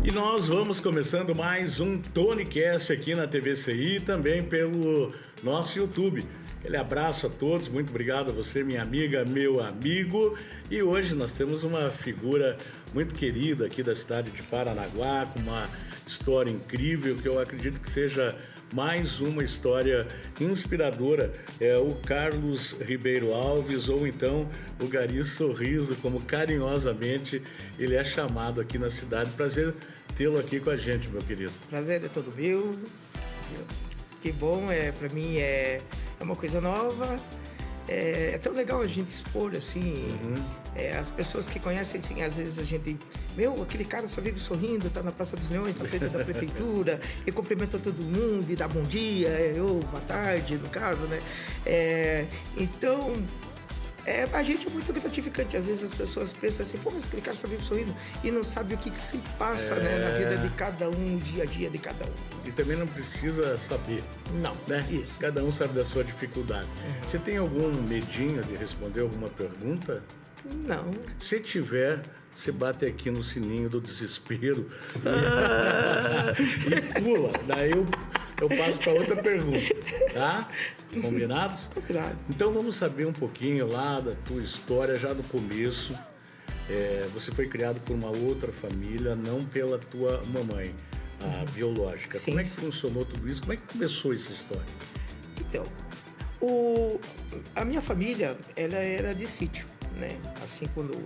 E nós vamos começando mais um TonyCast aqui na TVCI e também pelo nosso YouTube. Aquele abraço a todos, muito obrigado a você, minha amiga, meu amigo. E hoje nós temos uma figura muito querida aqui da cidade de Paranaguá, com uma história incrível, que eu acredito que seja mais uma história inspiradora. É o Carlos Ribeiro Alves, ou então o Gari Sorriso, como carinhosamente ele é chamado aqui na cidade. Prazer tê-lo aqui com a gente, meu querido. Prazer é todo meu. Que bom, para mim é uma coisa nova. É tão legal a gente expor, assim, as pessoas que conhecem, assim, às vezes a gente... aquele cara só vive sorrindo, tá na Praça dos Leões, na frente da prefeitura, e cumprimenta todo mundo, e dá bom dia, ou boa tarde, no caso, né? Então, a gente é muito gratificante. Às vezes as pessoas pensam assim, mas aquele cara só vive sorrindo, e não sabe o que se passa, né, na vida de cada um, o dia a dia de cada um. E também não precisa saber. Não, né? Isso. Cada um sabe da sua dificuldade. Você tem algum medinho de responder alguma pergunta? Não. Se tiver, você bate aqui no sininho do desespero e pula. Daí eu passo para outra pergunta, tá? Combinados? Combinado. Então vamos saber um pouquinho lá da tua história, já do começo. Você foi criado por uma outra família, não pela tua mamãe, a biológica. Sim. Como é que funcionou tudo isso? Como é que começou essa história? Então, a minha família, ela era de sítio, né? Assim, quando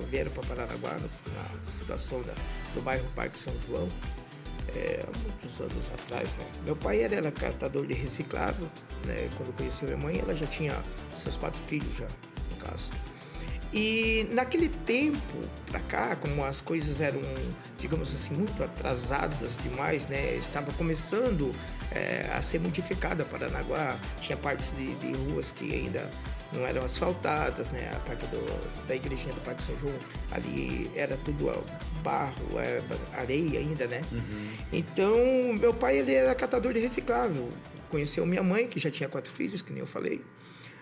vieram para Paranaguá, na situação do bairro Parque São João, há muitos anos atrás, né? Meu pai era catador de reciclável, né? Quando conheci minha mãe, ela já tinha seus 4 filhos já, no caso. E naquele tempo para cá, como as coisas eram, digamos assim, muito atrasadas demais, né? Estava começando a ser modificada Paranaguá. Tinha partes de ruas que ainda não eram asfaltadas, né? A parte da igrejinha do Parque São João, ali era tudo barro, areia ainda, né? Então, meu pai, ele era catador de reciclável. Conheceu minha mãe, que já tinha 4 filhos, que nem eu falei.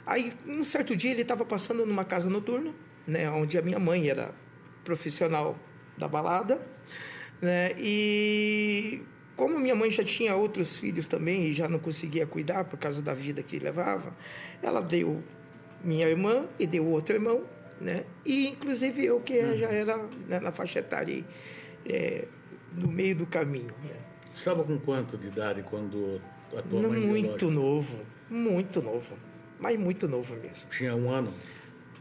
Aí, um certo dia, ele estava passando numa casa noturna, né, onde a minha mãe era profissional da balada, né, e como minha mãe já tinha outros filhos também e já não conseguia cuidar por causa da vida que levava, ela deu minha irmã e deu outro irmão, né, e inclusive eu que já era, né, na faixa etária, no meio do caminho. Né. Você estava com quanto de idade quando a tua mãe Muito novo, mas muito novo mesmo. Tinha 1 ano?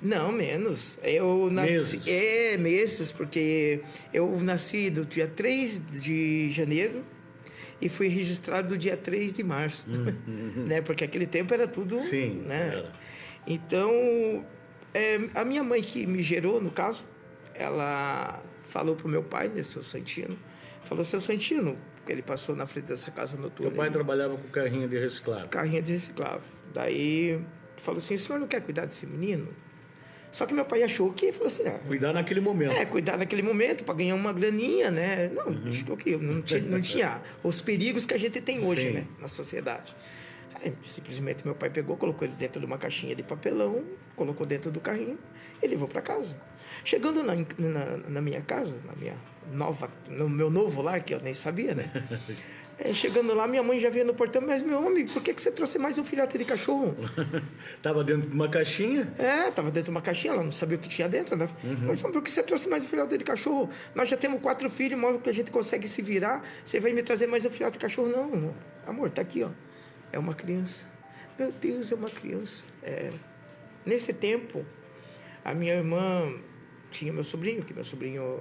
Não, menos. Eu nasci... Meses? Meses, porque eu nasci do dia 3 de janeiro e fui registrado do dia 3 de março. Né? Porque aquele tempo era tudo... Sim, né? era. Então, a minha mãe que me gerou, no caso, ela falou pro meu pai, né, seu Santino, falou, seu Santino, porque ele passou na frente dessa casa noturna. Teu pai trabalhava com carrinho de reciclável? Carrinho de reciclável. Daí, falou assim, o senhor não quer cuidar desse menino? Só que meu pai achou que, falou assim... Cuidar naquele momento. Cuidar naquele momento, para ganhar uma graninha, né? Não, não tinha os perigos que a gente tem hoje, né, na sociedade. Aí, simplesmente, meu pai pegou, colocou ele dentro de uma caixinha de papelão, colocou dentro do carrinho e levou para casa. Chegando na minha casa, no meu novo lar, que eu nem sabia, né? Chegando lá, minha mãe já veio no portão, mas, meu homem, por que você trouxe mais um filhote de cachorro? Tava dentro de uma caixinha? Tava dentro de uma caixinha, ela não sabia o que tinha dentro, né? Mas, por que você trouxe mais um filhote de cachorro? Nós já temos 4 filhos, mostra que a gente consegue se virar, você vai me trazer mais um filhote de cachorro? Não, amor, tá aqui, ó. É uma criança. Meu Deus, é uma criança. Nesse tempo, a minha irmã tinha meu sobrinho, que meu sobrinho...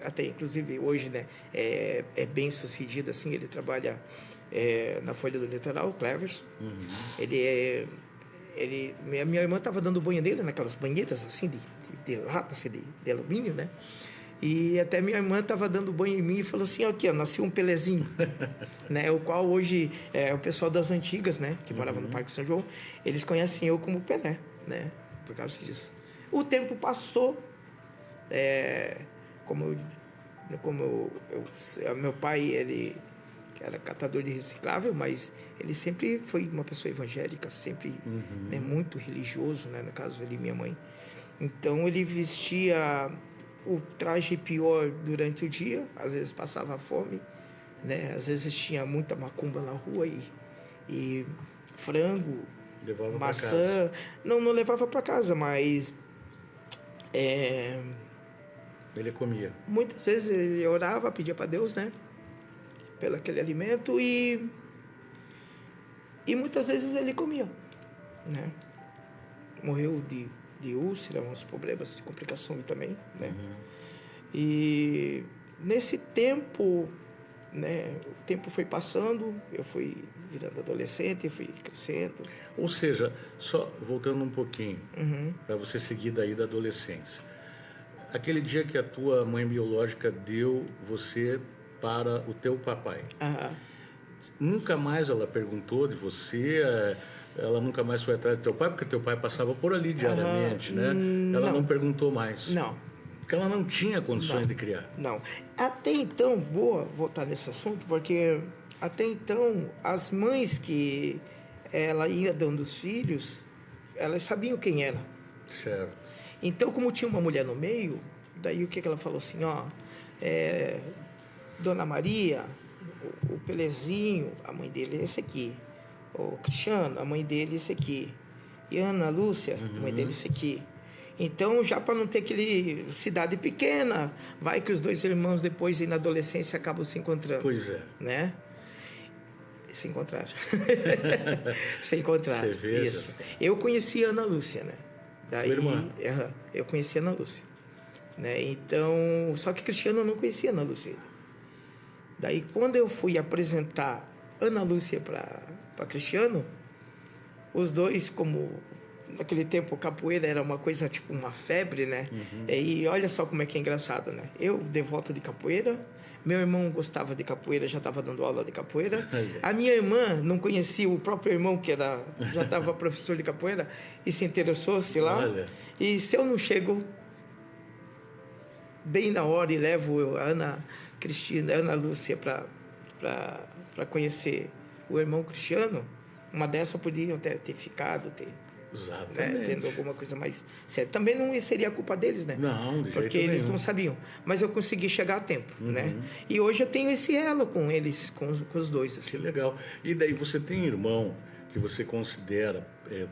até inclusive hoje, né, é bem sucedido, assim, ele trabalha na Folha do Litoral, Clevers. Minha irmã estava dando banho nele naquelas banheiras assim de lata, assim, de alumínio, né? E até minha irmã estava dando banho em mim e falou assim, aqui, ó, nasceu um Pelezinho, né? O qual hoje o pessoal das antigas, né, que morava no Parque São João, eles conhecem eu como Pelé, né? Por causa disso. O tempo passou, meu pai, ele era catador de reciclável, mas ele sempre foi uma pessoa evangélica, sempre né, muito religioso, né, no caso ele e minha mãe. Então ele vestia o traje pior durante o dia, às vezes passava fome, né? Às vezes tinha muita macumba na rua e frango, Levava maçã. Não levava para casa, mas ele comia. muitas vezes ele orava, pedia para Deus, né? Pelo aquele alimento e muitas vezes ele comia, né? Morreu de úlcera, uns problemas de complicação também, né? E nesse tempo, né? O tempo foi passando, eu fui virando adolescente, fui crescendo. Ou seja, só voltando um pouquinho, para você seguir daí da adolescência. Aquele dia que a tua mãe biológica deu você para o teu papai, nunca mais ela perguntou de você, ela nunca mais foi atrás do teu pai, porque teu pai passava por ali diariamente, né? Ela não perguntou mais. Não. Porque ela não tinha condições de criar. Não. Até então, boa voltar nesse assunto, porque até então as mães que ela ia dando os filhos, elas sabiam quem era. Certo. Então, como tinha uma mulher no meio, daí o que ela falou assim, ó, Dona Maria, o Pelezinho, a mãe dele é esse aqui. O Cristiano, a mãe dele é esse aqui. E a Ana Lúcia, a mãe dele é esse aqui. Então, já para não ter aquele cidade pequena, vai que os dois irmãos depois, na adolescência, acabam se encontrando. Pois é. Né? Se encontraram. Se encontraram. Você veja. Isso. Eu conheci a Ana Lúcia, né? Daí, tua irmã. Eu conheci a Ana Lúcia. Né? Então, só que Cristiano eu não conhecia a Ana Lúcia ainda. Daí, quando eu fui apresentar Ana Lúcia para Cristiano, os dois, como naquele tempo capoeira era uma coisa tipo uma febre, né? E olha só como é que é engraçado, né? Eu de volta de capoeira, meu irmão gostava de capoeira, já estava dando aula de capoeira. A minha irmã não conhecia o próprio irmão, que já estava professor de capoeira, e se interessou-se lá. Olha. E se eu não chego bem na hora e levo a Ana Lúcia para conhecer o irmão Cristiano, uma dessa podia ter ficado, Exatamente. tendo alguma coisa mais séria. Também não seria a culpa deles, né? Não, de porque jeito eles nenhum. não sabiam. Mas eu consegui chegar a tempo, né? E hoje eu tenho esse elo com eles, com os dois. Assim. Que legal. E daí você tem irmão que você considera,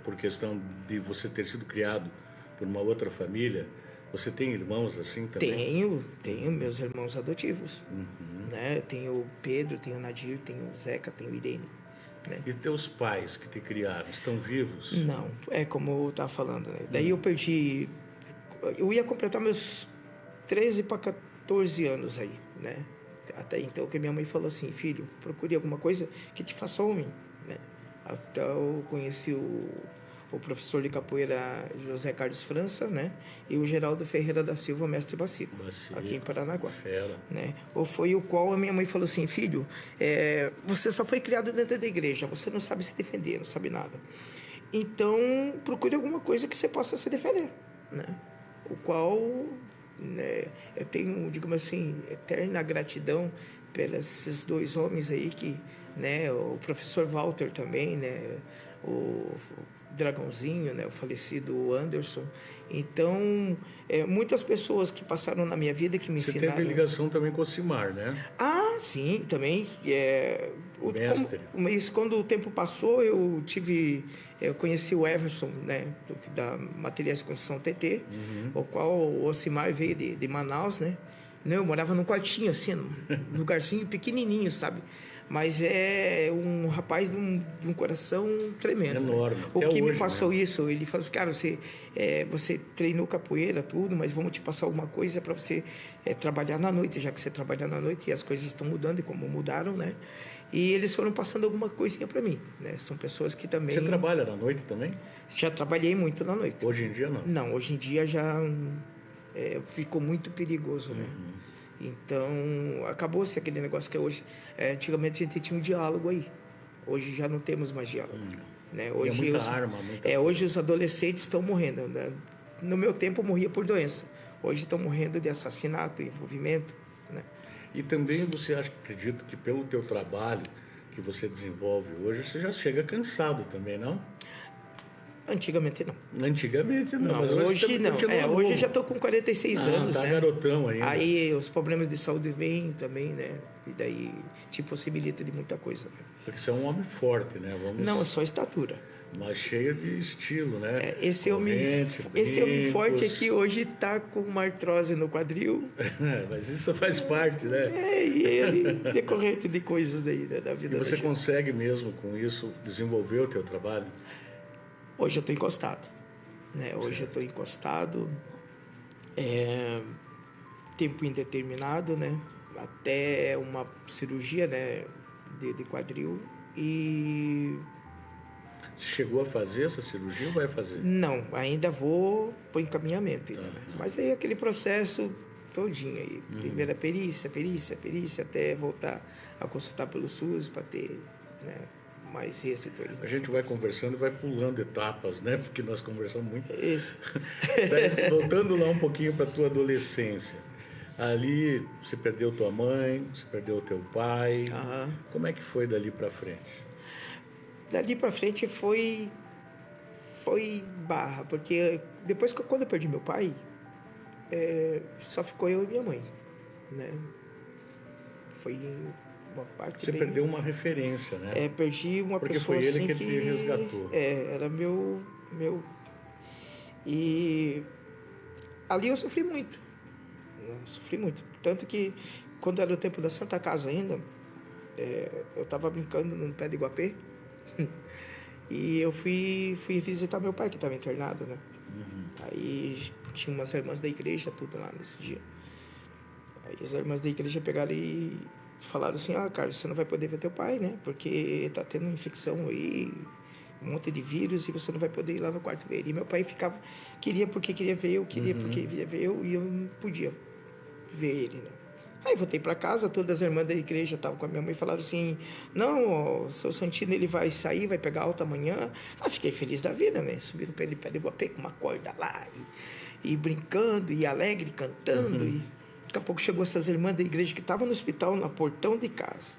por questão de você ter sido criado por uma outra família, você tem irmãos assim também? Tenho meus irmãos adotivos. Né? Tenho o Pedro, tenho o Nadir, tenho o Zeca, tenho o Irene. Né? E teus pais que te criaram, estão vivos? Não, é como eu estava falando. Né? Daí eu perdi... Eu ia completar meus 13 para 14 anos aí, né? Até então que minha mãe falou assim, filho, procure alguma coisa que te faça homem, né? Até eu conheci o professor de capoeira José Carlos França, né? E o Geraldo Ferreira da Silva, mestre Bacico, aqui em Paranaguá. Fera. Né? Ou foi o qual a minha mãe falou assim, filho, você só foi criado dentro da igreja, você não sabe se defender, não sabe nada. Então, procure alguma coisa que você possa se defender, né? O qual, né, eu tenho, digamos assim, eterna gratidão pelos esses dois homens aí que, né, o professor Walter também, né, o Dragãozinho, né, o falecido Anderson. Então, muitas pessoas que passaram na minha vida que me ensinaram... Você teve ligação também com o Cimar, né? Ah, sim, também. Mestre. Isso, quando o tempo passou, eu conheci o Everson, né, da Materiais de Construção TT, o qual o Ocimar veio de Manaus, né? Eu morava num quartinho, assim, num lugarzinho pequenininho, sabe? Mas é um rapaz de um coração tremendo. Enorme. Né? O que me hoje, passou né? isso, ele falou assim, cara, você treinou capoeira, tudo, mas vamos te passar alguma coisa para você trabalhar na noite, já que você trabalha na noite e as coisas estão mudando e como mudaram, né? E eles foram passando alguma coisinha para mim, né? São pessoas que também... Você trabalha na noite também? Já trabalhei muito na noite. Hoje em dia, não? Não, hoje em dia já ficou muito perigoso, né? Então, acabou-se aquele negócio que hoje... antigamente a gente tinha um diálogo aí. Hoje já não temos mais diálogo. Né? Hoje, muita arma, muita hoje os adolescentes estão morrendo. Né? No meu tempo, morria por doença. Hoje estão morrendo de assassinato, envolvimento. Né? E também você acredita que pelo teu trabalho que você desenvolve hoje, você já chega cansado também, não? Antigamente não. Antigamente não, Não, mas hoje não. Hoje eu já estou com 46 anos, tá né? garotão ainda. Aí os problemas de saúde vêm também, né? E daí te possibilita de muita coisa, né? Porque você é um homem forte, né? Não, só estatura. Mas cheio de estilo, né? Esse homem forte aqui hoje está com uma artrose no quadril. Mas isso faz parte, né? E decorrente de coisas daí, da vida. E você consegue mesmo, com isso, desenvolver o teu trabalho? Hoje eu estou encostado. Né? Hoje eu estou encostado. Tempo indeterminado, né? Até uma cirurgia, né? de quadril. E... Você chegou a fazer essa cirurgia ou vai fazer? Não, ainda vou por encaminhamento. Ainda, né? Mas aí aquele processo todinho aí. Primeira perícia, até voltar a consultar pelo SUS para ter, né, mais êxito aí. A gente vai conversando e vai pulando etapas, né? Porque nós conversamos muito. Isso. Voltando lá um pouquinho para a tua adolescência. Ali você perdeu tua mãe, você perdeu teu pai. Como é que foi dali para frente? Dali para frente foi barra, porque depois quando eu perdi meu pai, só ficou eu e minha mãe, né? Foi uma parte. Você perdeu uma referência, né? Perdi uma porque pessoa. Porque foi ele assim, que te resgatou. Era meu. E ali eu sofri muito. Né? Sofri muito. Tanto que quando era o tempo da Santa Casa ainda, eu estava brincando no pé de Iguapé. E eu fui visitar meu pai, que estava internado, né? Aí tinha umas irmãs da igreja, tudo lá nesse dia. Aí as irmãs da igreja pegaram e falaram assim: Carlos, você não vai poder ver teu pai, né? Porque tá tendo infecção aí, um monte de vírus, e você não vai poder ir lá no quarto ver ele. E meu pai queria porque queria ver eu, porque queria ver eu, e eu não podia ver ele, né? Aí voltei para casa, todas as irmãs da igreja estavam com a minha mãe e falaram assim: não, o seu Santino ele vai sair, vai pegar alta amanhã. Fiquei feliz da vida, né? Subi no pé de Iguapé com uma corda lá, e brincando, e alegre, cantando. E daqui a pouco chegou essas irmãs da igreja que estavam no hospital, no portão de casa.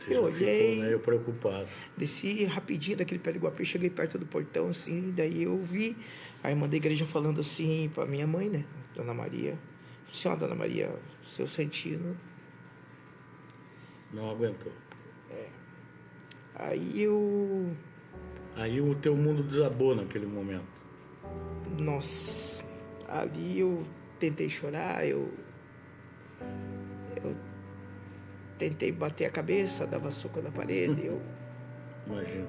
Você eu olhei, ficou meio preocupado. Desci rapidinho daquele pé de Iguapé, cheguei perto do portão, assim, daí eu vi a irmã da igreja falando assim para minha mãe, né? Dona Maria. Senhora Dona Maria, seu Santino não aguentou. Aí o teu mundo desabou naquele momento. Nossa, ali eu tentei chorar, eu tentei bater a cabeça, dava soco na parede, Imagino.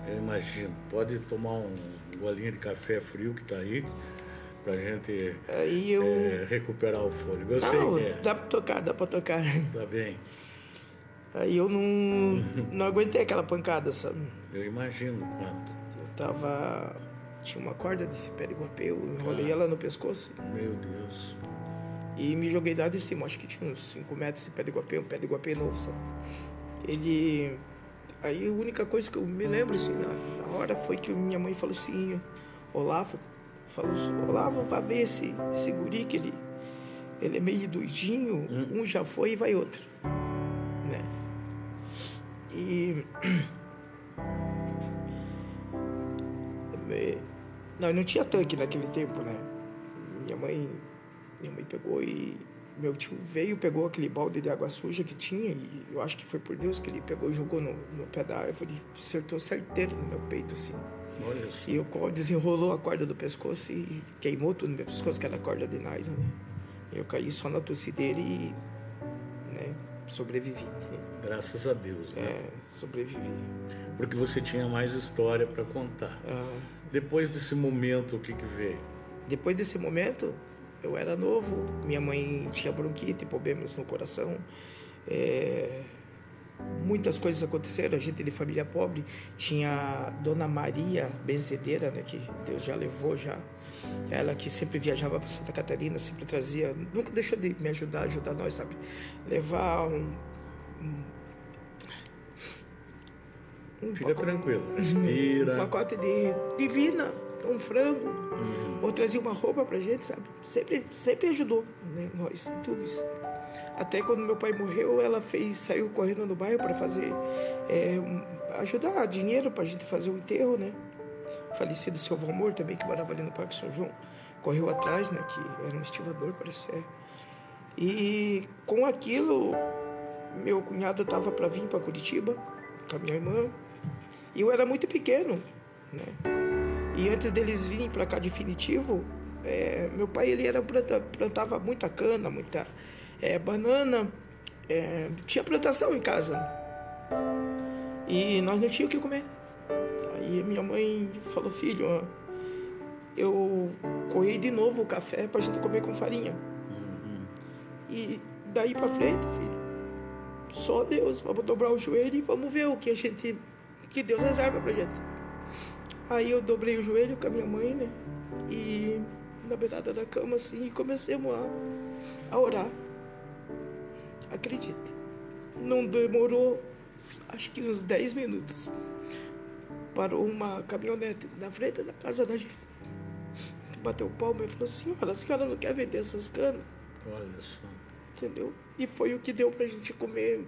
Eu imagino. Pode tomar um golinho de café frio que tá aí, pra gente recuperar o fôlego. Eu sei que é. Dá pra tocar. Tá bem. Aí eu não aguentei aquela pancada, sabe? Eu imagino quanto. Tinha uma corda desse pé de Iguapé, eu enrolei ela no pescoço. Meu Deus. E me joguei lá de cima, acho que tinha uns 5 metros esse pé de Iguapé, um pé de Iguapé novo, sabe? Aí a única coisa que eu me lembro, assim, na hora, foi que minha mãe falou assim: Olavo, vai ver esse guri, que ele é meio doidinho, um já foi e vai outro, né? E nós não tinha tanque naquele tempo, né? Minha mãe pegou e meu tio veio, pegou aquele balde de água suja que tinha, e eu acho que foi por Deus que ele pegou e jogou no pé da árvore, acertou certeiro no meu peito, assim. Olha isso. E o desenrolou a corda do pescoço e queimou tudo no meu pescoço, que era corda de nylon, né? Eu caí só na torcideira e, né, sobrevivi. Graças a Deus, né? Sobrevivi. Porque você tinha mais história para contar. Depois desse momento, o que veio? Depois desse momento, eu era novo, minha mãe tinha bronquite, problemas no coração, muitas coisas aconteceram, a gente de família pobre, tinha a Dona Maria Benzedeira, né, que Deus já levou já, ela que sempre viajava para Santa Catarina, sempre trazia, nunca deixou de me ajudar nós, sabe, levar Fica tranquilo, respira. Um pacote de divina, um frango, ou trazia uma roupa pra gente, sabe? Sempre ajudou, né? Nós, em tudo isso. Até quando meu pai morreu, ela saiu correndo no bairro para fazer ajudar, dinheiro pra gente fazer o enterro, né? Falecido seu Valmor também, que morava ali no Parque São João, correu atrás, né? Que era um estivador, parece ser. E com aquilo, meu cunhado estava para vir para Curitiba com a minha irmã. E eu era muito pequeno, né? E antes deles virem para cá definitivo, meu pai ele plantava muita cana, muita banana, tinha plantação em casa, né? E nós não tínhamos o que comer. Aí minha mãe falou: filho, ó, eu coei de novo o café para a gente comer com farinha. E daí para frente, filho, só Deus, vamos dobrar o joelho e vamos ver o que Deus reserva pra gente. Aí eu dobrei o joelho com a minha mãe, né? E na beirada da cama, assim, comecemos a orar. Acredite, não demorou, acho que uns 10 minutos. Parou uma caminhonete na frente da casa da gente. Bateu palma e falou: senhora, a senhora não quer vender essas canas? Olha só. Entendeu? E foi o que deu pra gente comer,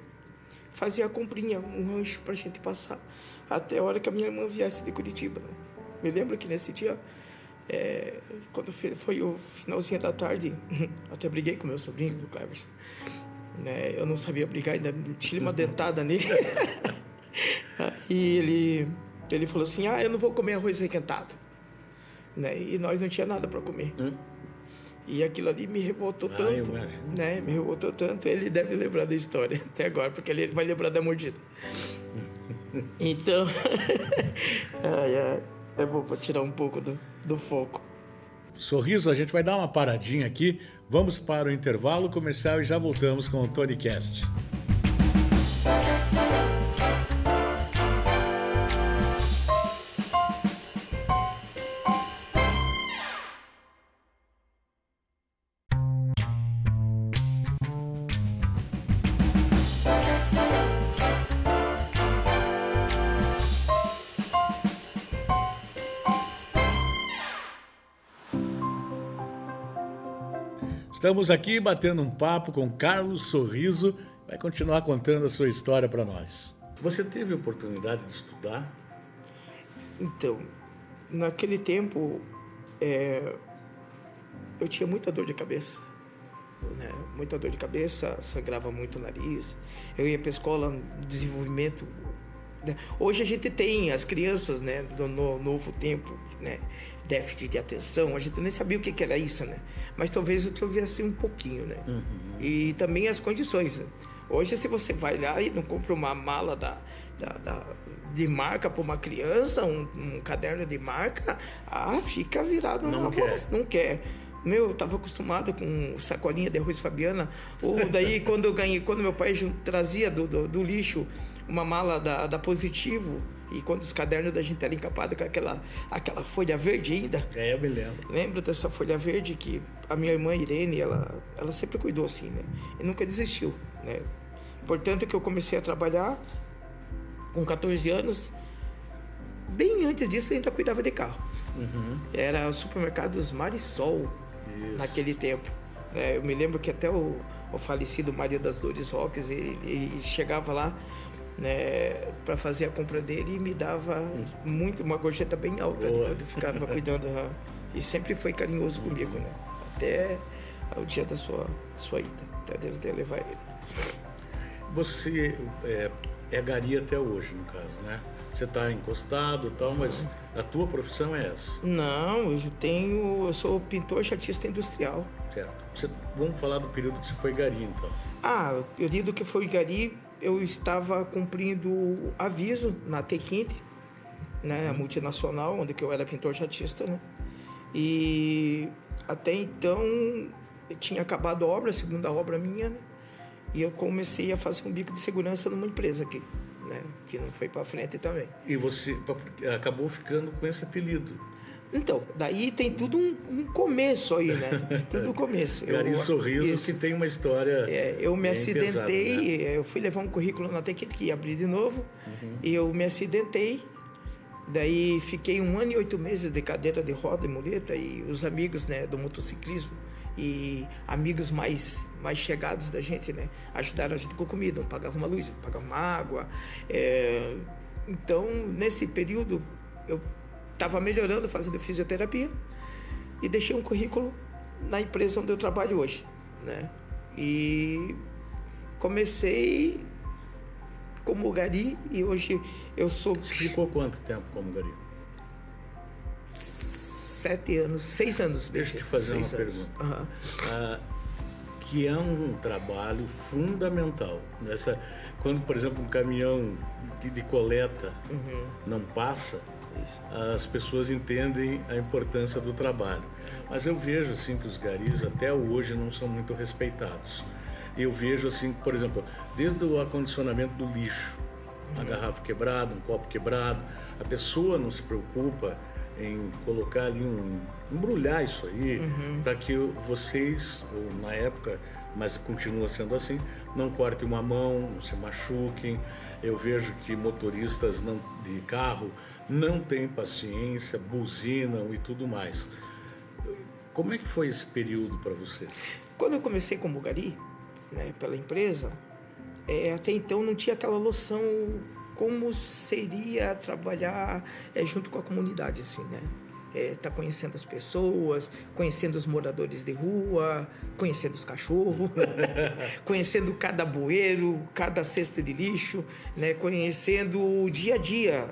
fazer a comprinha, um rancho pra gente passar, até a hora que a minha irmã viesse de Curitiba, né? Me lembro que nesse dia, quando foi o finalzinho da tarde, até briguei com meu sobrinho, o Cleves, né? Eu não sabia brigar, ainda tinha uma dentada nele. E ele falou assim: eu não vou comer arroz requentado, né? E nós não tinha nada para comer. E aquilo ali me revoltou tanto, né? Me revoltou tanto. Ele deve lembrar da história até agora, porque ele vai lembrar da mordida. Então, é bom para tirar um pouco do foco. Sorriso, a gente vai dar uma paradinha aqui. Vamos para o intervalo comercial e já voltamos com o TonyCast. Estamos aqui batendo um papo com Carlos Sorriso, vai continuar contando a sua história para nós. Você teve a oportunidade de estudar? Então, naquele tempo, eu tinha muita dor de cabeça, né? Muita dor de cabeça, sangrava muito o nariz. Eu ia para a escola de desenvolvimento, né? Hoje a gente tem as crianças, né, do novo tempo, né, déficit de atenção, a gente nem sabia o que era isso, né? Mas talvez eu tivesse um pouquinho, né? E também as condições, né? Hoje, se você vai lá e não compra uma mala de marca para uma criança, um caderno de marca, fica virado na voz, não quer. Eu estava acostumado com sacolinha de arroz Fabiana, ou daí quando meu pai trazia do lixo uma mala da Positivo, e quando os cadernos da gente eram encapados com aquela folha verde ainda. Eu me lembro. Lembro dessa folha verde que a minha irmã Irene, ela sempre cuidou assim, né? E nunca desistiu, né? Portanto, que eu comecei a trabalhar com 14 anos. Bem antes disso, eu ainda cuidava de carro. Era o supermercado Marisol. Isso. Naquele tempo, né? Eu me lembro que até o falecido Maria das Dores Roques, ele chegava lá, né, para fazer a compra dele e me dava uma gorjeta bem alta, né, quando eu ficava cuidando, e sempre foi carinhoso comigo, né, até o dia da sua ida, até Deus de levar ele. Você é gari até hoje, no caso, né? Você está encostado e tal, mas a tua profissão é essa? Não, eu sou pintor chatista industrial. Certo. Vamos falar do período que você foi gari, então. O período que foi gari, eu estava cumprindo aviso na T-Quinte, né, a multinacional, onde que eu era pintor chatista, né? E até então eu tinha acabado a obra, a segunda obra minha, né? E eu comecei a fazer um bico de segurança numa empresa aqui, né, que não foi para frente também. E você acabou ficando com esse apelido? Então, daí tem tudo um começo aí, né? Tudo um começo. Gari Sorriso, isso. Que tem uma história eu me acidentei, pesada, né? Eu fui levar um currículo na T-Quinte que ia abrir de novo, e eu me acidentei. Daí fiquei 1 ano e 8 meses de cadeira de roda e muleta, e os amigos, né, do motociclismo e amigos mais chegados da gente, né, ajudaram a gente com comida, pagavam uma luz, pagavam uma água, Então, nesse período, eu estava melhorando, fazendo fisioterapia e deixei um currículo na empresa onde eu trabalho hoje, né? E comecei como gari e hoje eu sou... Você ficou quanto tempo como gari? 7 anos, 6 anos. Deixa eu te fazer uma pergunta. Uhum. Que é um trabalho fundamental. Quando, por exemplo, um caminhão de coleta não passa, as pessoas entendem a importância do trabalho. Mas eu vejo assim que os garis até hoje não são muito respeitados. Eu vejo assim, por exemplo, desde o acondicionamento do lixo, uma garrafa quebrada, um copo quebrado, a pessoa não se preocupa em colocar ali embrulhar isso aí para que vocês, ou na época, mas continua sendo assim, não cortem uma mão, não se machuquem. Eu vejo que motoristas de carro não têm paciência, buzinam e tudo mais. Como é que foi esse período para você? Quando eu comecei como gari, né, pela empresa, até então não tinha aquela noção como seria trabalhar junto com a comunidade, assim, né? Tá conhecendo as pessoas, conhecendo os moradores de rua, conhecendo os cachorros, conhecendo cada bueiro, cada cesto de lixo, né? Conhecendo o dia a dia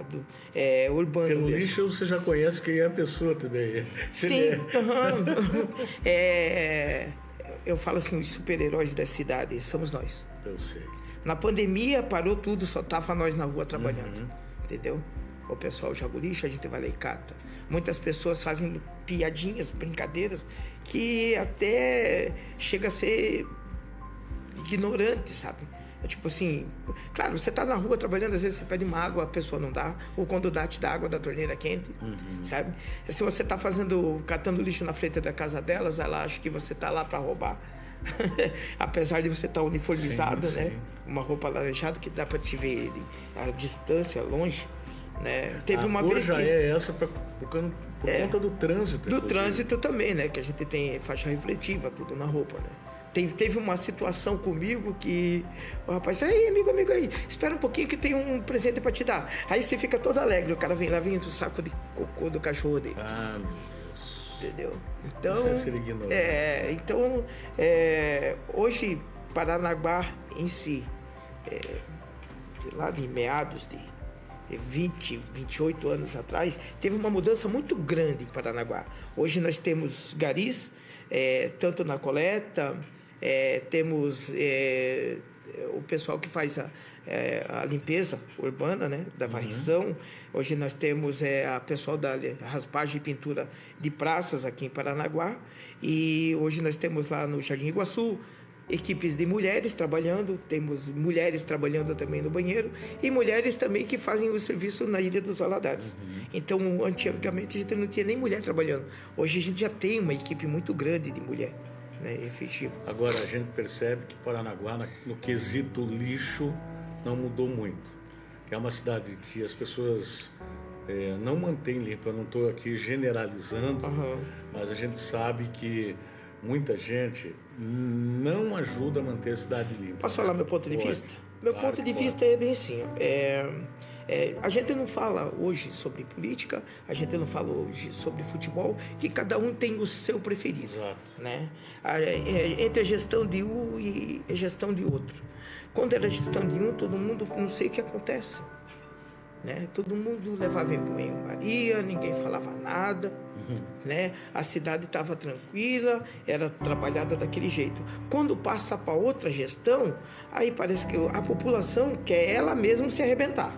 urbano. Pelo lixo você já conhece quem é a pessoa também. Sim, eu falo assim, os super-heróis da cidade somos nós. Eu sei. Na pandemia parou tudo, só tava nós na rua trabalhando, entendeu? O pessoal joga o lixo, a gente vai lá e cata. Muitas pessoas fazem piadinhas, brincadeiras, que até chega a ser ignorante, sabe? É tipo assim, claro, você tá na rua trabalhando, às vezes você pede uma água, a pessoa não dá, ou quando dá, te dá água da torneira quente, sabe? E se você tá catando lixo na frente da casa delas, ela acha que você tá lá para roubar. Apesar de você estar uniformizado, sim, né? Sim. Uma roupa alaranjada que dá para te ver à distância, longe, né? Teve uma vez já que é essa por conta do trânsito. Do trânsito também, né? Que a gente tem faixa refletiva, tudo na roupa, né? Teve uma situação comigo que o rapaz disse, aí, amigo aí, espera um pouquinho que tem um presente para te dar. Aí você fica todo alegre, o cara vem lá, vem do saco de cocô do cachorro dele. Ah, meu Deus. Entendeu? Então, isso é ser ignorante. Hoje, Paranaguá em si, lá de meados de 28 anos atrás, teve uma mudança muito grande em Paranaguá. Hoje nós temos garis, tanto na coleta, temos o pessoal que faz a limpeza urbana, né, da varrição. Hoje nós temos a pessoal da raspagem e pintura de praças aqui em Paranaguá. E hoje nós temos lá no Jardim Iguaçu equipes de mulheres trabalhando, temos mulheres trabalhando também no banheiro e mulheres também que fazem o serviço na Ilha dos Valadares. Então, antigamente a gente não tinha nem mulher trabalhando. Hoje a gente já tem uma equipe muito grande de mulher, né, efetiva. Agora, a gente percebe que Paranaguá, no quesito lixo, não mudou muito. Que é uma cidade que as pessoas não mantêm limpa. Eu não estou aqui generalizando, mas a gente sabe que muita gente não ajuda a manter a cidade limpa. Posso falar meu ponto de vista? Meu ponto de vista é bem assim. A gente não fala hoje sobre política, a gente não fala hoje sobre futebol, que cada um tem o seu preferido. Exato. Né? Entre a gestão de um e a gestão de outro. Quando era a gestão de um, todo mundo, não sei o que acontece. Né? Todo mundo levava em Maria, ninguém falava nada. Né? A cidade estava tranquila, era trabalhada daquele jeito. Quando passa para outra gestão, aí parece que a população quer ela mesma se arrebentar.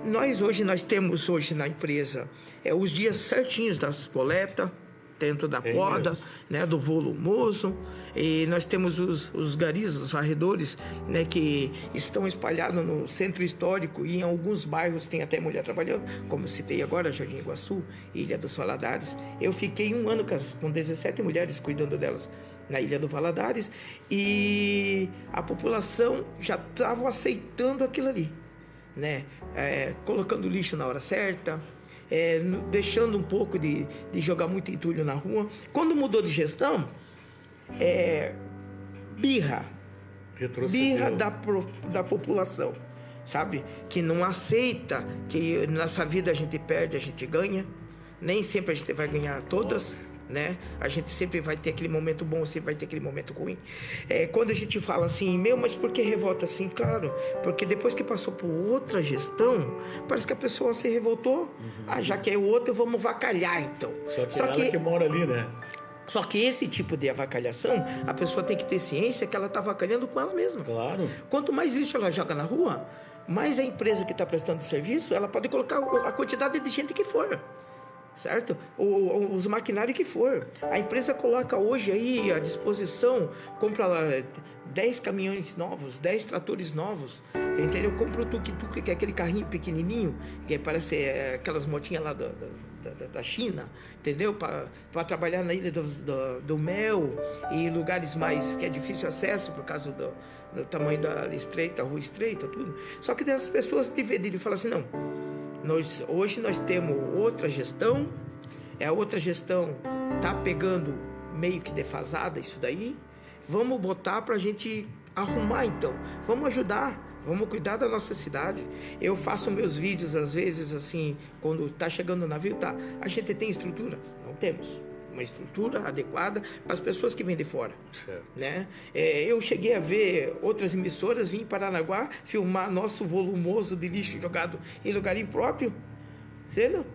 Nós temos hoje na empresa os dias certinhos das coletas, dentro da poda, né, do volumoso, e nós temos os garis, os varredores, né, que estão espalhados no centro histórico e em alguns bairros tem até mulher trabalhando, como eu citei agora, Jardim Iguaçu, Ilha dos Valadares. Eu fiquei 1 ano com 17 mulheres cuidando delas na Ilha dos Valadares e a população já estava aceitando aquilo ali, né, colocando lixo na hora certa, deixando um pouco de jogar muito entulho na rua. Quando mudou de gestão, birra da população, sabe? Que não aceita que nessa vida a gente perde, a gente ganha. Nem sempre a gente vai ganhar todas, né? A gente sempre vai ter aquele momento bom, sempre vai ter aquele momento ruim. Quando a gente fala assim, mas por que revolta assim? Claro, porque depois que passou por outra gestão, parece que a pessoa se revoltou. Já que é o outro, vamos vacalhar então. Só que ela que mora ali, né? Só que esse tipo de avacalhação, a pessoa tem que ter ciência que ela está avacalhando com ela mesma. Claro. Quanto mais lixo ela joga na rua, mais a empresa que está prestando serviço, ela pode colocar a quantidade de gente que for. Certo? Os maquinários que for. A empresa coloca hoje aí à disposição, compra lá 10 caminhões novos, 10 tratores novos, entendeu? Compra o tuk-tuk, que é aquele carrinho pequenininho, que parece aquelas motinhas lá da China, entendeu? Para trabalhar na Ilha do Mel e lugares mais que é difícil acesso por causa do tamanho da estreita, rua estreita, tudo. Só que as pessoas devem falar assim, não, hoje nós temos outra gestão, a outra gestão tá pegando meio que defasada isso daí, vamos botar para a gente arrumar então, vamos ajudar. Vamos cuidar da nossa cidade. Eu faço meus vídeos, às vezes, assim, quando está chegando o navio, tá? A gente tem estrutura? Não temos. Uma estrutura adequada para as pessoas que vêm de fora. Certo. Né? Eu cheguei a ver outras emissoras vir em Paranaguá filmar nosso volumoso de lixo jogado em lugar impróprio. Sendo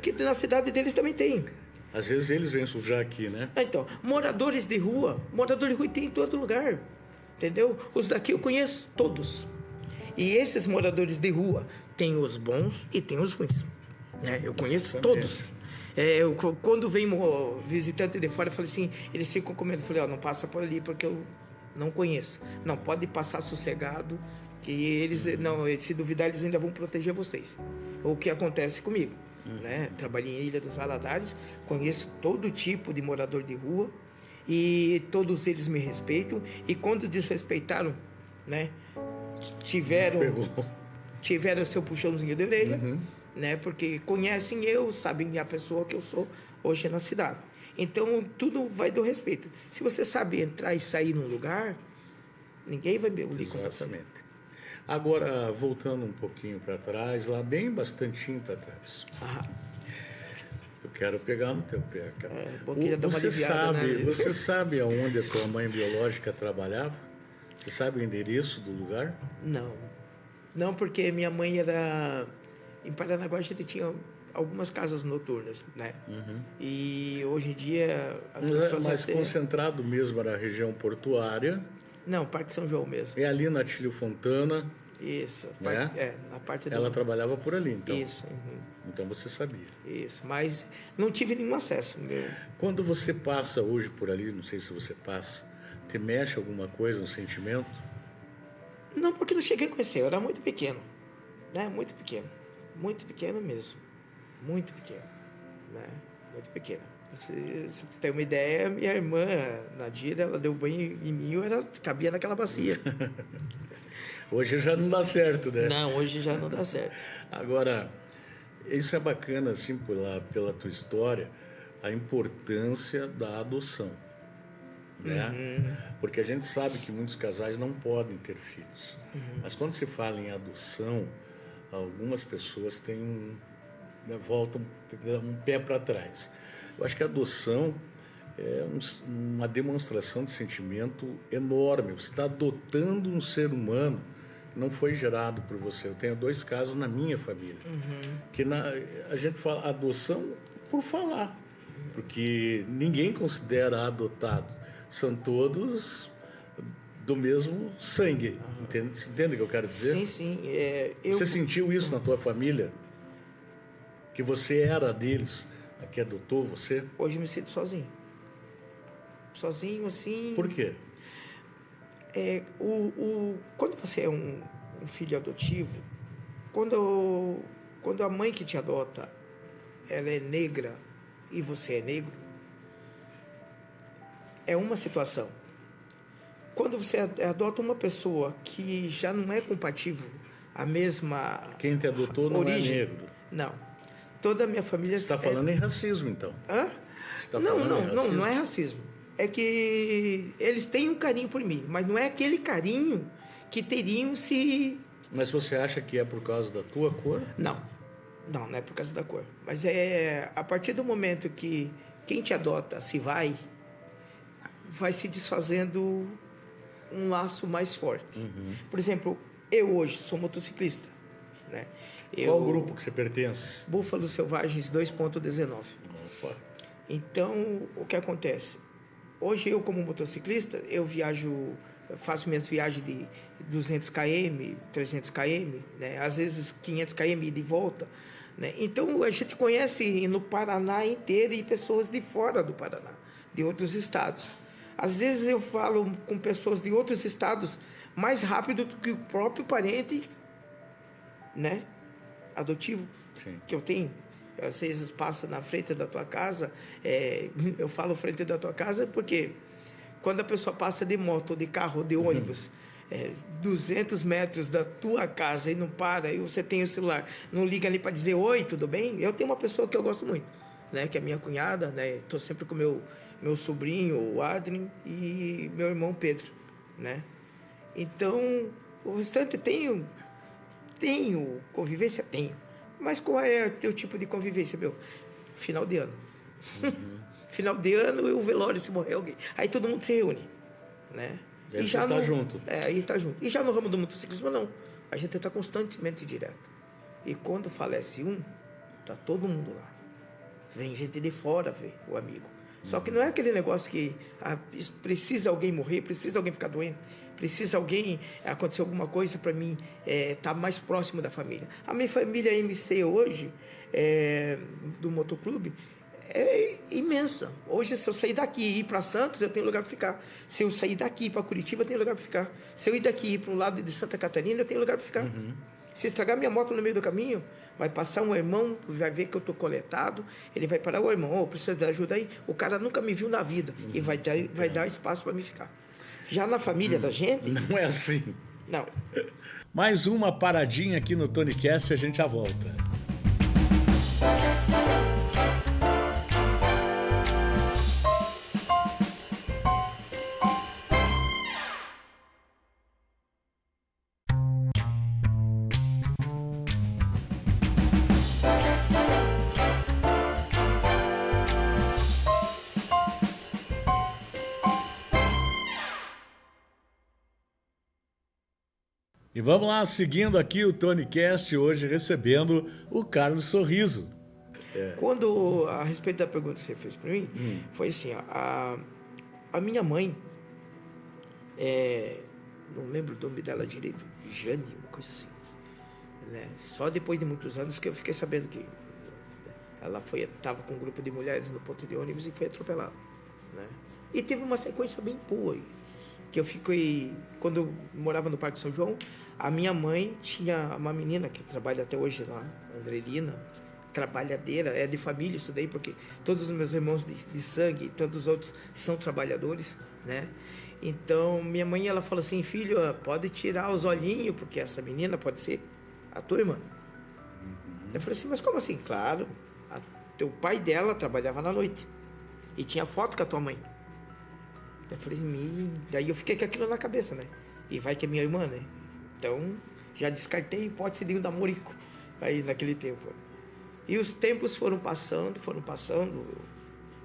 que na cidade deles também tem. Às vezes eles vêm sujar aqui, né? Então, moradores de rua tem em todo lugar. Entendeu? Os daqui eu conheço todos. E esses moradores de rua, tem os bons e tem os ruins. Né? Eu conheço todos. Quando vem visitante de fora, eu falei assim, eles ficam com medo. Eu falei, não passa por ali porque eu não conheço. Não, pode passar sossegado, que eles, não, se duvidar, eles ainda vão proteger vocês. O que acontece comigo. Né? Trabalhei em Ilha dos Valadares, conheço todo tipo de morador de rua e todos eles me respeitam. E quando desrespeitaram, né? Tiveram seu puxãozinho de orelha, né? Porque conhecem sabem a pessoa que eu sou hoje na cidade. Então, tudo vai do respeito. Se você sabe entrar e sair num lugar, ninguém vai me com você. Agora, voltando um pouquinho para trás, lá bem bastantinho para trás. Eu quero pegar no teu pé, cara. Você sabe aonde a tua mãe biológica trabalhava? Você sabe o endereço do lugar? Não, porque minha mãe era... Em Paranaguá a gente tinha algumas casas noturnas, né? E hoje em dia as pessoas... Mas concentrado mesmo na região portuária? Não, Parque São João mesmo. É ali na Atílio Fontana? Isso. Na parte Ela trabalhava por ali, então? Isso. Então você sabia? Isso, mas não tive nenhum acesso. Quando você passa hoje por ali, não sei se você passa... Te mexe alguma coisa no sentimento? Não, porque não cheguei a conhecer. Eu era muito pequeno. Né? Muito pequeno. Muito pequeno mesmo. Muito pequeno. Né? Muito pequeno. Se você tem uma ideia, minha irmã, Nadira, ela deu banho em mim, ela cabia naquela bacia. Hoje já não dá certo, né? Não, hoje já não dá certo. Agora, isso é bacana, assim, pela tua história, a importância da adoção. Né? Porque a gente sabe que muitos casais não podem ter filhos. Mas quando se fala em adoção, algumas pessoas voltam um pé para trás. Eu acho que a adoção é uma demonstração de sentimento enorme. Você está adotando um ser humano que não foi gerado por você. Eu tenho 2 casos na minha família. Que a gente fala adoção por falar. Porque ninguém considera adotado. São todos do mesmo sangue. Você entende o que eu quero dizer? Sim. Você sentiu isso na tua família? Que você era deles, que adotou você? Hoje eu me sinto sozinho. Sozinho, assim... Por quê? Quando você é um filho adotivo, quando a mãe que te adota, ela é negra e você é negro, é uma situação. Quando você adota uma pessoa que já não é compatível à mesma Quem te adotou não origem, é negro? Não. Toda a minha família... Você está falando em racismo, então? Hã? Não é racismo. É que eles têm um carinho por mim, mas não é aquele carinho que teriam se Mas você acha que é por causa da tua cor? Não, não é por causa da cor. Mas a partir do momento que quem te adota se vai se desfazendo um laço mais forte. Por exemplo, eu hoje sou motociclista, né? Qual grupo que você pertence? Búfalos Selvagens 2.19. Opa. Então, o que acontece? Hoje eu, como motociclista, eu faço minhas viagens de 200 km, 300 km, né? Às vezes 500 km e de volta, né? Então, a gente conhece no Paraná inteiro e pessoas de fora do Paraná, de outros estados. Às vezes eu falo com pessoas de outros estados mais rápido do que o próprio parente, né, adotivo. Sim. Que eu tenho. Às vezes passa na frente da tua casa. Eu falo frente da tua casa porque quando a pessoa passa de moto, ou de carro, ou de ônibus, 200 metros da tua casa e não para, e você tem o celular, não liga ali para dizer oi, tudo bem? Eu tenho uma pessoa que eu gosto muito, né, que é minha cunhada, né? Estou sempre com meu sobrinho, o Adrien, e meu irmão Pedro, né? Então, o restante tenho convivência? Tenho. Mas qual é o teu tipo de convivência, meu? Final de ano. Final de ano, o velório, se morrer alguém. Aí todo mundo se reúne, né? E já está junto. Aí está junto. E já no ramo do motociclismo, não. A gente está constantemente direto. E quando falece um, tá todo mundo lá. Vem gente de fora ver o amigo. Só que não é aquele negócio que precisa alguém morrer, precisa alguém ficar doente, precisa alguém acontecer alguma coisa para mim estar mais próximo da família. A minha família MC hoje, do motoclube, é imensa. Hoje, se eu sair daqui e ir para Santos, eu tenho lugar para ficar. Se eu sair daqui e ir para Curitiba, eu tenho lugar para ficar. Se eu ir daqui e ir para o lado de Santa Catarina, eu tenho lugar para ficar. Se estragar minha moto no meio do caminho, vai passar um irmão, vai ver que eu estou coletado, ele vai parar, o irmão, precisa de ajuda aí. O cara nunca me viu na vida e vai dar espaço para me ficar. Já na família da gente... Não é assim. Não. Mais uma paradinha aqui no TonyCast e a gente já volta. E vamos lá, seguindo aqui o TonyCast, hoje recebendo o Carlos Sorriso. Quando, a respeito da pergunta que você fez para mim, foi assim, ó, a minha mãe, não lembro o nome dela direito, Jane, uma coisa assim, né? Só depois de muitos anos que eu fiquei sabendo que ela estava com um grupo de mulheres no ponto de ônibus e foi atropelada, né? E teve uma sequência bem boa aí, que eu fiquei, quando eu morava no Parque São João, a minha mãe tinha uma menina que trabalha até hoje lá, Andrelina, trabalhadeira, é de família isso daí, porque todos os meus irmãos de sangue e tantos outros são trabalhadores, né? Então, minha mãe, ela falou assim, filho, pode tirar os olhinhos, porque essa menina pode ser a tua irmã. Eu falei assim, mas como assim? Claro, teu pai dela trabalhava na noite e tinha foto com a tua mãe. Eu falei, daí eu fiquei com aquilo na cabeça, né? E vai que é minha irmã, né? Então, já descartei a hipótese de um namorico aí naquele tempo. E os tempos foram passando,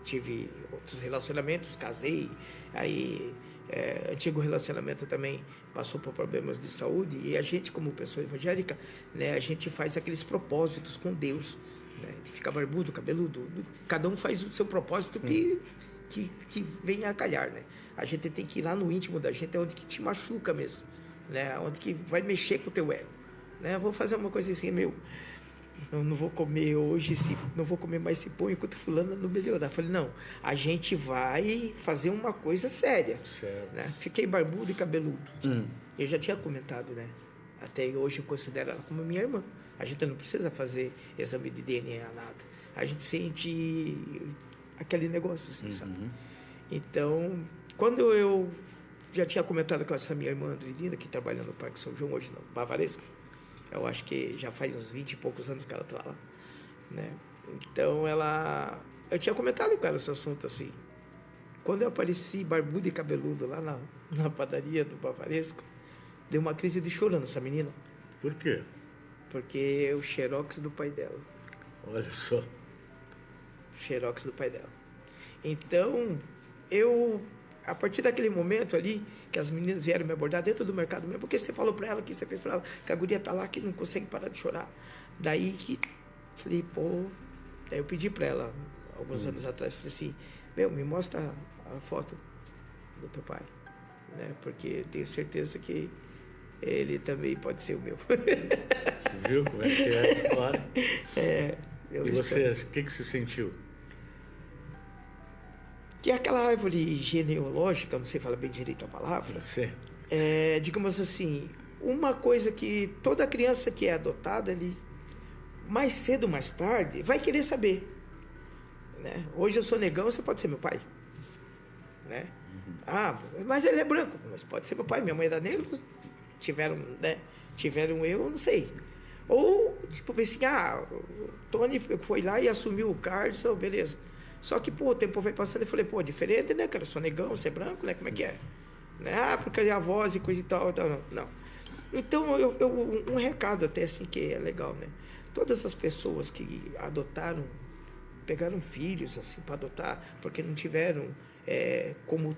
tive outros relacionamentos, casei, aí antigo relacionamento também passou por problemas de saúde, e a gente, como pessoa evangélica, né, a gente faz aqueles propósitos com Deus, né, de ficar barbudo, cabeludo, cada um faz o seu propósito que venha a calhar, né? A gente tem que ir lá no íntimo da gente, é onde que te machuca mesmo, né? Onde que vai mexer com o teu ego, né? Vou fazer uma coisa assim, eu não vou comer hoje, não vou comer mais esse pão enquanto fulano não melhorar. Falei, não, a gente vai fazer uma coisa séria, né? Fiquei barbudo e cabeludo. Eu já tinha comentado, né? Até hoje eu considero ela como minha irmã. A gente não precisa fazer exame de DNA, nada. A gente sente aquele negócio assim, sabe? Então, quando eu já tinha comentado com essa minha irmã Andrelina, que trabalha no Parque São João hoje, no Bavaresco, eu acho que já faz uns 20 e poucos anos que ela está lá, né? Então, eu tinha comentado com ela esse assunto assim. Quando eu apareci barbudo e cabeludo lá na padaria do Bavaresco, deu uma crise de choro nessa menina. Por quê? Porque é o xerox do pai dela. Olha só. Xerox do pai dela. Então, a partir daquele momento ali, que as meninas vieram me abordar dentro do mercado mesmo, porque você falou para ela, que você fez para ela, que a guria tá lá, que não consegue parar de chorar. Daí que, falei, pô, daí eu pedi para ela, alguns anos atrás, falei assim, me mostra a foto do teu pai, né? Porque tenho certeza que ele também pode ser o meu. Você viu como é que é a história? E você, o que você sentiu? Que é aquela árvore genealógica, não sei falar bem direito a palavra, Sim. Digamos assim, uma coisa que toda criança que é adotada, ele, mais cedo ou mais tarde, vai querer saber. Né? Hoje eu sou negão, você pode ser meu pai. Né? Mas ele é branco, mas pode ser meu pai. Minha mãe era negra, tiveram eu, não sei. Ou, tipo, assim, o Tony foi lá e assumiu o card, beleza. Só que, o tempo foi passando e falei, diferente, né, cara? Eu sou negão, você é branco, né? Como é que é? Né? Porque a voz e coisa e tal. Não. Então, um recado até assim que é legal, né? Todas as pessoas que adotaram, pegaram filhos, assim, para adotar, porque não tiveram como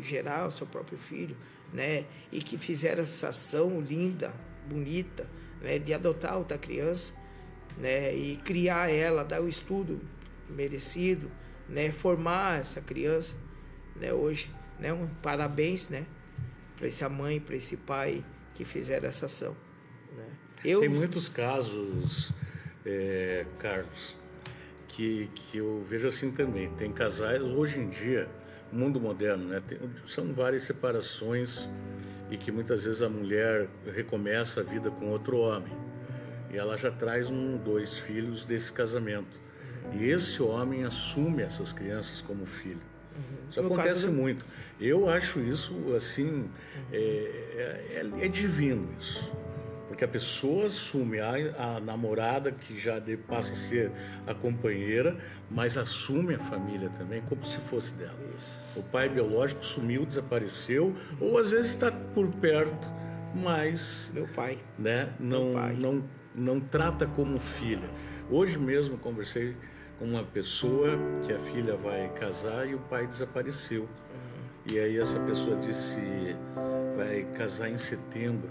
gerar o seu próprio filho, né? E que fizeram essa ação linda, bonita, né? De adotar outra criança, né? E criar ela, dar o estudo merecido, né? Formar essa criança, né? Hoje, né? Parabéns, né? Para essa mãe, para esse pai que fizeram essa ação, né? Tem muitos casos, Carlos, que eu vejo assim também. Tem casais, hoje em dia, no mundo moderno, né? São várias separações e que muitas vezes a mulher recomeça a vida com outro homem e ela já traz 2 filhos desse casamento. E esse homem assume essas crianças como filho. Isso acontece muito. Eu acho isso, assim, é divino isso. Porque a pessoa assume a namorada, que já passa a ser a companheira, mas assume a família também, como se fosse dela. Isso. O pai biológico sumiu, desapareceu, ou às vezes está por perto, mas... Meu pai. Né, não trata como filha. Hoje mesmo conversei com uma pessoa que a filha vai casar e o pai desapareceu. E aí essa pessoa disse, vai casar em setembro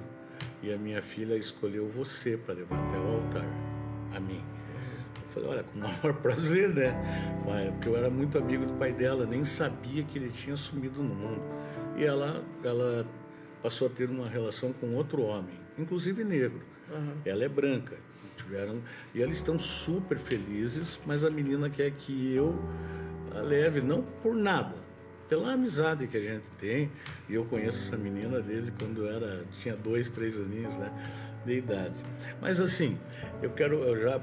e a minha filha escolheu você para levar até o altar, a mim. Eu falei, olha, com o maior prazer, né? Mas, porque eu era muito amigo do pai dela, nem sabia que ele tinha sumido no mundo. E ela passou a ter uma relação com outro homem, inclusive negro. Ela é branca. E eles estão super felizes, mas a menina quer que eu a leve, não por nada, pela amizade que a gente tem. E eu conheço essa menina desde quando tinha 2, 3 aninhos, né, de idade. Mas assim, eu já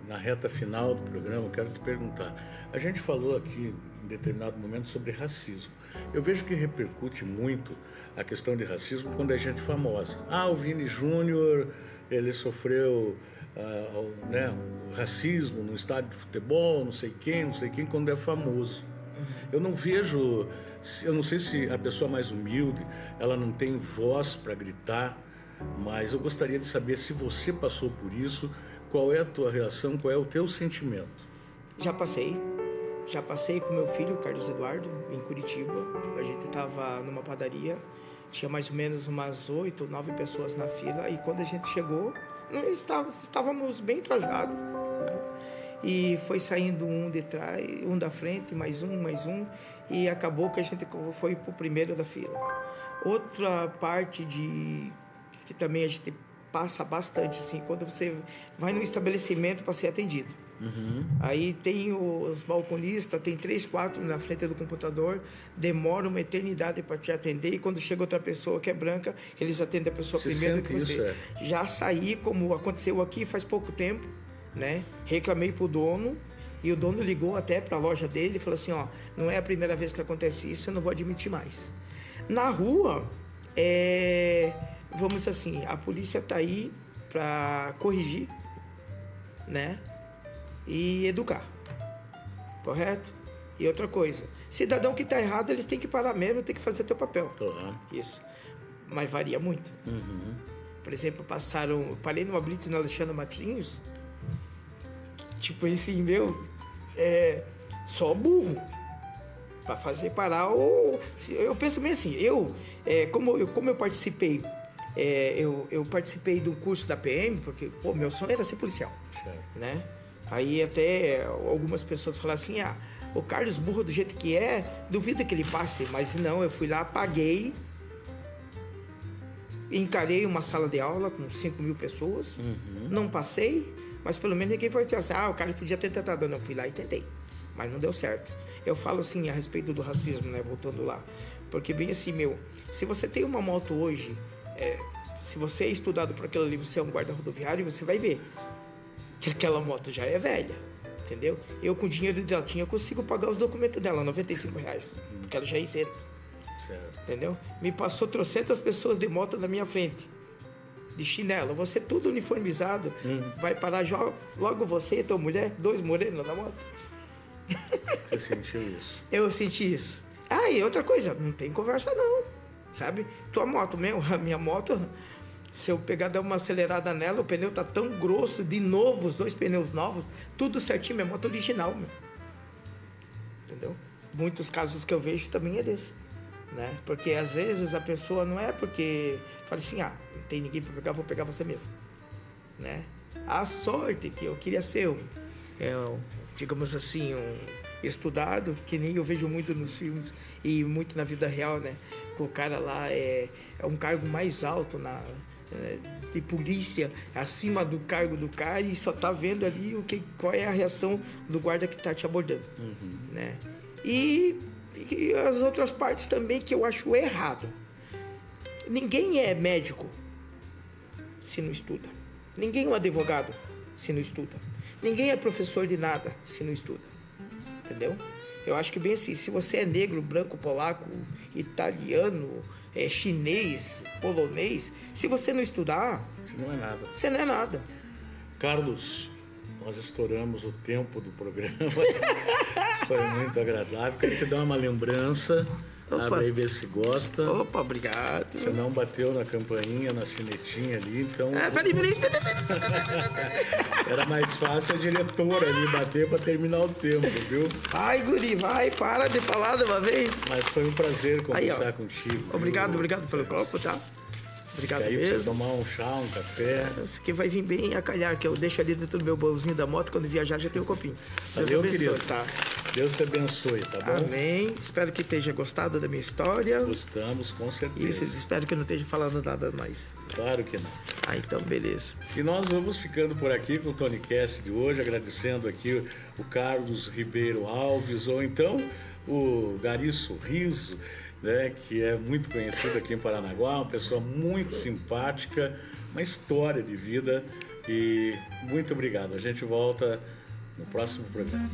na reta final do programa, eu quero te perguntar. A gente falou aqui em determinado momento sobre racismo. Eu vejo que repercute muito a questão de racismo quando é gente famosa. O Vini Júnior, ele sofreu o racismo no estádio de futebol, não sei quem, quando é famoso. Eu não vejo, eu não sei se a pessoa mais humilde, ela não tem voz para gritar, mas eu gostaria de saber se você passou por isso, qual é a tua reação, qual é o teu sentimento? Já passei com meu filho, Carlos Eduardo, em Curitiba. A gente estava numa padaria, tinha mais ou menos umas 8, 9 pessoas na fila, e quando a gente chegou, nós estávamos bem trajados, e foi saindo um de trás, um da frente, mais um, e acabou que a gente foi pro primeiro da fila. Outra parte que também a gente passa bastante, assim, quando você vai num estabelecimento para ser atendido. Aí tem os balconistas, tem 3, 4 na frente do computador, demora uma eternidade para te atender, e quando chega outra pessoa que é branca, eles atendem a pessoa primeiro que você. Isso, Já saí, como aconteceu aqui faz pouco tempo, né? Reclamei pro dono, e o dono ligou até para a loja dele e falou assim, não é a primeira vez que acontece isso, eu não vou admitir mais. Na rua, vamos assim, a polícia está aí para corrigir, né? E educar, correto? E outra coisa, cidadão que está errado, eles têm que parar mesmo, tem que fazer teu papel. Claro. Isso, mas varia muito. Por exemplo, parei numa blitz na Alexandre Matinhos, tipo assim, só burro para fazer parar o... Eu penso bem assim, como eu participei, eu participei de um curso da PM, porque, meu sonho era ser policial, né? Aí até algumas pessoas falaram assim, o Carlos burro do jeito que duvido que ele passe, mas não, eu fui lá, paguei, encarei uma sala de aula com 5.000 pessoas, não passei, mas pelo menos ninguém foi dizer assim, o Carlos podia ter tentado. Não, eu fui lá e tentei, mas não deu certo. Eu falo assim a respeito do racismo, né, voltando lá, porque bem assim, se você tem uma moto hoje, se você é estudado por aquilo ali, você é um guarda rodoviário, você vai ver que aquela moto já é velha, entendeu? Eu com o dinheiro dela eu consigo pagar os documentos dela, R$95, porque ela já é isenta. Certo. Entendeu? Me passou 300 pessoas de moto na minha frente, de chinelo, você tudo uniformizado, vai parar logo você e tua mulher, 2 morenos na moto. Você sentiu isso? Eu senti isso. E outra coisa, não tem conversa não, sabe? Tua moto mesmo, a minha moto, se eu pegar dar uma acelerada nela, o pneu tá tão grosso, de novo, os 2 pneus novos, tudo certinho, minha moto original, entendeu? Muitos casos que eu vejo também é desse. Né? Porque às vezes a pessoa não é porque fala assim, não tem ninguém para pegar, vou pegar você mesmo, né? A sorte que eu queria ser digamos assim, um estudado, que nem eu vejo muito nos filmes e muito na vida real, né? Que o cara lá é um cargo mais alto de polícia, acima do cargo do cara, e só tá vendo ali qual é a reação do guarda que tá te abordando, né? E as outras partes também que eu acho errado. Ninguém é médico se não estuda. Ninguém é um advogado se não estuda. Ninguém é professor de nada se não estuda. Entendeu? Eu acho que bem assim, se você é negro, branco, polaco, italiano, chinês, polonês, se você não estudar... Você não é nada. Você não é nada. Carlos, nós estouramos o tempo do programa. Foi muito agradável. Quero te dar uma lembrança. Opa. Abre aí e vê se gosta. Opa, obrigado. Você não bateu na campainha, na sinetinha ali, então... Peraí. Era mais fácil a diretora ali bater para terminar o tempo, viu? Vai, guri, vai. Para de falar de uma vez. Mas foi um prazer conversar contigo. Obrigado pelo copo, tá? Obrigado aí mesmo. Você tomar um chá, um café. Isso aqui vai vir bem a calhar, que eu deixo ali dentro do meu bolzinho da moto, quando viajar já tem o copinho. Valeu, Deus abençoe, querido. tá? Deus te abençoe, tá bom? Amém. Espero que tenha gostado da minha história. Gostamos, com certeza. Isso, espero que eu não esteja falando nada mais. Claro que não. Então, beleza. E nós vamos ficando por aqui com o TonyCast de hoje, agradecendo aqui o Carlos Ribeiro Alves, ou então o Gari Sorriso, né, que é muito conhecido aqui em Paranaguá, uma pessoa muito simpática, uma história de vida, e muito obrigado. A gente volta no próximo programa.